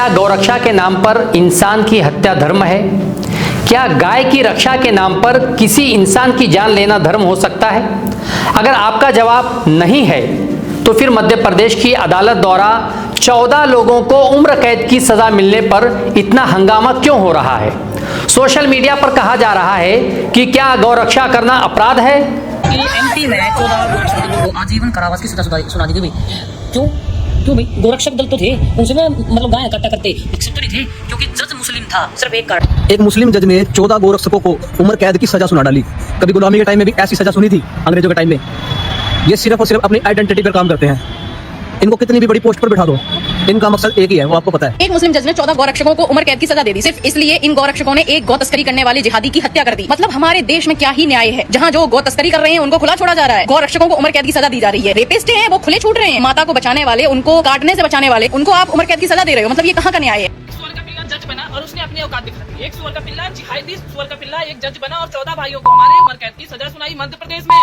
क्या गौरक्षा के नाम पर इंसान की हत्या धर्म है? क्या गाय की रक्षा के नाम पर किसी इंसान की जान लेना धर्म हो सकता है? अगर आपका जवाब नहीं है तो फिर मध्य प्रदेश की अदालत द्वारा 14 लोगों को उम्र कैद की सजा मिलने पर इतना हंगामा क्यों हो रहा है? सोशल मीडिया पर कहा जा रहा है कि क्या गौरक्षा करना अपराध है? एमपी में 14 गौरक्षकों को आजीवन कारावास की सजा सुना दी गई। क्यों भाई? गौरक्षक दल तो थे, उनसे मतलब गाय इकट्ठा करते सब तो नहीं थे, क्योंकि जज मुस्लिम था, सिर्फ एक मुस्लिम जज ने 14 गौरक्षकों को उम्र कैद की सजा सुना डाली। कभी गुलामी के टाइम में भी ऐसी सजा सुनी थी अंग्रेजों के टाइम में? ये सिर्फ और सिर्फ अपनी आइडेंटिटी पर काम करते हैं। इनको कितनी भी बड़ी पोस्ट पर बैठा दो, इनका मकसद एक ही है, वो आपको पता है। एक मुस्लिम जज ने 14 गौरक्षकों को उम्र कैद की सजा दे दी, सिर्फ इसलिए इन गौरक्षकों ने एक गौ तस्करी करने वाले जिहादी की हत्या कर दी। मतलब हमारे देश में क्या ही न्याय है, जहाँ जो गौ तस्करी कर रहे हैं उनको खुला छोड़ा जा रहा है, गौरक्षकों को उम्र कैद की सजा दी जा रही है। रेपिस्ट हैं वो खुले छूट रहे हैं, माता को बचाने वाले, उनको काटने से बचाने वाले, उनको आप उम्र कैद की सजा दे रहे हो। मतलब ये कहाँ का न्याय है? जज बना और उसने अपनी औकात दिखा दी। एक सुअर का पिल्ला, जिहादी सुअर का पिल्ला एक जज बना और 14 भाइयों को हमारे उम्र कैद की सजा सुनाई मध्य प्रदेश में।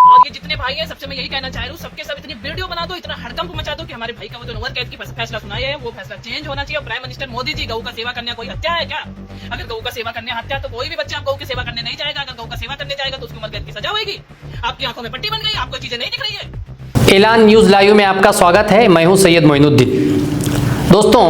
और ये जितने भाई हैं सबसे मैं यही कहना चाह रहा हूँ, सबके सब इतनी वीडियो बना दो, इतना हड़कंप मचा दो कि हमारे भाई का वो जो उम्र कैद की फैसला सुनाया है वो फैसला चेंज होना चाहिए। प्राइम मिनिस्टर मोदी जी, गऊ का सेवा करने कोई हत्या है क्या? अगर गऊ का सेवा करने हत्या तो कोई भी बच्चा गऊ की सेवा करने नहीं जाएगा। अगर गऊ का सेवा करने जाएगा तो उसकी उम्र कैद की सजा होगी। आपकी आंखों में पट्टी बन गई, आपको चीजें नहीं दिख रही है। ऐलान न्यूज लाइव में आपका स्वागत है। मैं हूं सैयद मोइनुद्दीन। दोस्तों,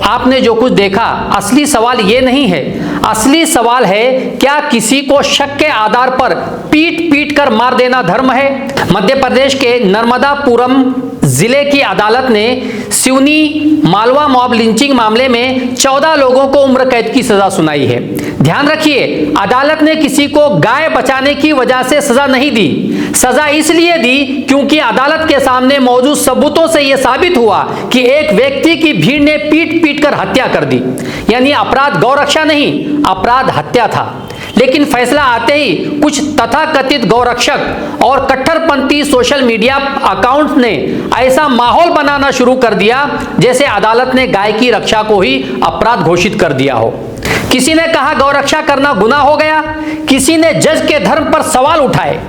आपने जो कुछ देखा, असली सवाल ये नहीं है। असली सवाल है, क्या किसी को शक के आधार पर पीट पीट कर मार देना धर्म है? मध्य प्रदेश के नर्मदापुरम जिले की अदालत ने सिवनी मालवा मॉब लिंचिंग मामले में 14 लोगों को उम्र कैद की सजा सुनाई है। ध्यान रखिए, अदालत ने किसी को गाय बचाने की वजह से सजा नहीं दी। सजा इसलिए दी क्योंकि अदालत के सामने मौजूद सबूतों से यह साबित हुआ कि एक व्यक्ति की भीड़ ने पीट पीट कर हत्या कर दी। यानी अपराध गौरक्षा नहीं, अपराध हत्या था। लेकिन फैसला आते ही कुछ तथाकथित गौरक्षक और कट्टरपंथी सोशल मीडिया अकाउंट ने ऐसा माहौल बनाना शुरू कर दिया जैसे अदालत ने गाय की रक्षा को ही अपराध घोषित कर दिया हो। किसी ने कहा गौरक्षा करना गुनाह हो गया, किसी ने जज के धर्म पर सवाल उठाए,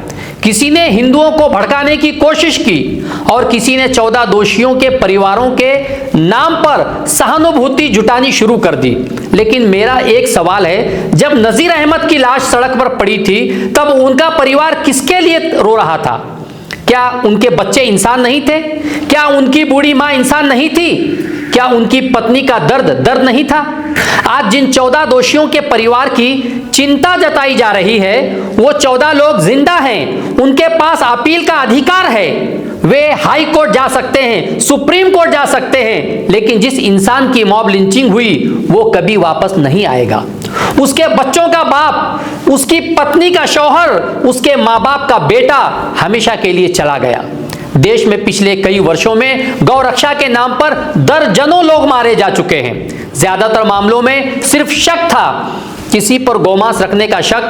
किसी ने हिंदुओं को भड़काने की कोशिश की और किसी ने 14 दोषियों के परिवारों के नाम पर सहानुभूति जुटानी शुरू कर दी। लेकिन मेरा एक सवाल है, जब नजीर अहमद की लाश सड़क पर पड़ी थी तब उनका परिवार किसके लिए रो रहा था? क्या उनके बच्चे इंसान नहीं थे? क्या उनकी बूढ़ी मां इंसान नहीं थी? क्या उनकी पत्नी का दर्द नहीं था? आज जिन 14 दोषियों के परिवार की चिंता जताई जा रही है, वो 14 लोग जिंदा हैं, उनके पास अपील का अधिकार है। वे हाई कोर्ट जा सकते हैं, सुप्रीम कोर्ट जा सकते हैं, लेकिन जिस इंसान की मॉब लिंचिंग हुई वो कभी वापस नहीं आएगा। उसके बच्चों का बाप, उसकी पत्नी का शौहर, उसके माँ बाप का बेटा हमेशा के लिए चला गया। देश में पिछले कई वर्षों में गौरक्षा के नाम पर दर्जनों लोग मारे जा चुके हैं। ज्यादातर मामलों में सिर्फ शक था, किसी पर गौमांस रखने का शक,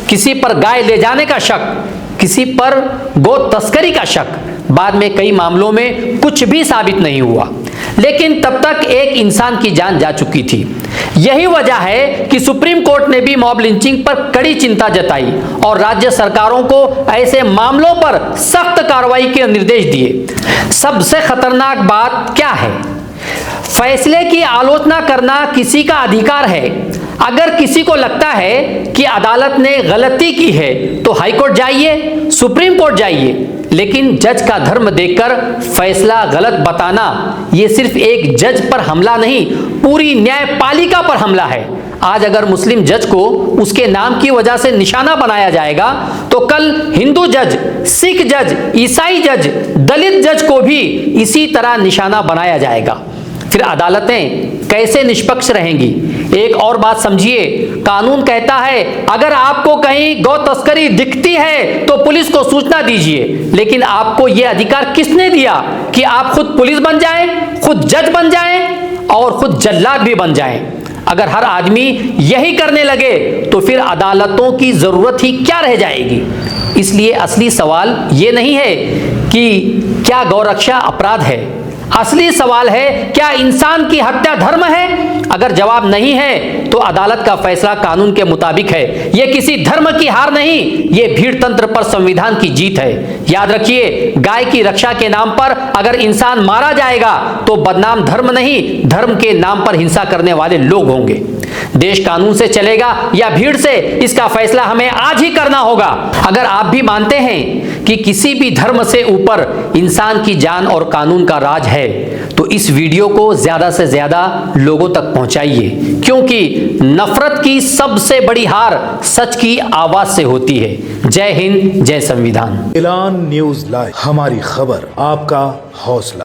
किसी पर गाय ले जाने का शक, किसी पर गौ तस्करी का शक। बाद में कई मामलों में कुछ भी साबित नहीं हुआ, लेकिन तब तक एक इंसान की जान जा चुकी थी। यही वजह है कि सुप्रीम कोर्ट ने भी मॉब लिंचिंग पर कड़ी चिंता जताई और राज्य सरकारों को ऐसे मामलों पर सख्त कार्रवाई के निर्देश दिए। सबसे खतरनाक बात क्या है? फैसले की आलोचना करना किसी का अधिकार है। अगर किसी को लगता है कि अदालत ने गलती की है तो हाई कोर्ट जाइए, सुप्रीम कोर्ट जाइए, लेकिन जज का धर्म देखकर फैसला गलत बताना यह सिर्फ एक जज पर हमला नहीं, पूरी न्यायपालिका पर हमला है। आज अगर मुस्लिम जज को उसके नाम की वजह से निशाना बनाया जाएगा तो कल हिंदू जज, सिख जज, ईसाई जज, दलित जज को भी इसी तरह निशाना बनाया जाएगा। फिर अदालतें कैसे निष्पक्ष रहेंगी? एक और बात समझिए, कानून कहता है अगर आपको कहीं गौ तस्करी दिखती है तो पुलिस को सूचना दीजिए, लेकिन आपको यह अधिकार किसने दिया कि आप खुद पुलिस बन जाएं, खुद जज बन जाएं और खुद जल्लाद भी बन जाएं? अगर हर आदमी यही करने लगे तो फिर अदालतों की जरूरत ही क्या रह जाएगी? इसलिए असली सवाल ये नहीं है कि क्या गौरक्षा अपराध है, असली सवाल है क्या इंसान की हत्या धर्म है? अगर जवाब नहीं है तो अदालत का फैसला कानून के मुताबिक है। यह किसी धर्म की हार नहीं, यह भीड़ तंत्र पर संविधान की जीत है। याद रखिए, गाय की रक्षा के नाम पर अगर इंसान मारा जाएगा तो बदनाम धर्म नहीं, धर्म के नाम पर हिंसा करने वाले लोग होंगे। देश कानून से चलेगा या भीड़ से, इसका फैसला हमें आज ही करना होगा। अगर आप भी मानते हैं कि किसी भी धर्म से ऊपर इंसान की जान और कानून का राज है तो इस वीडियो को ज्यादा से ज्यादा लोगों तक पहुंचाइए, क्योंकि नफरत की सबसे बड़ी हार सच की आवाज से होती है। जय हिंद, जय संविधान। ऐलान न्यूज़ लाइव, हमारी खबर आपका हौसला।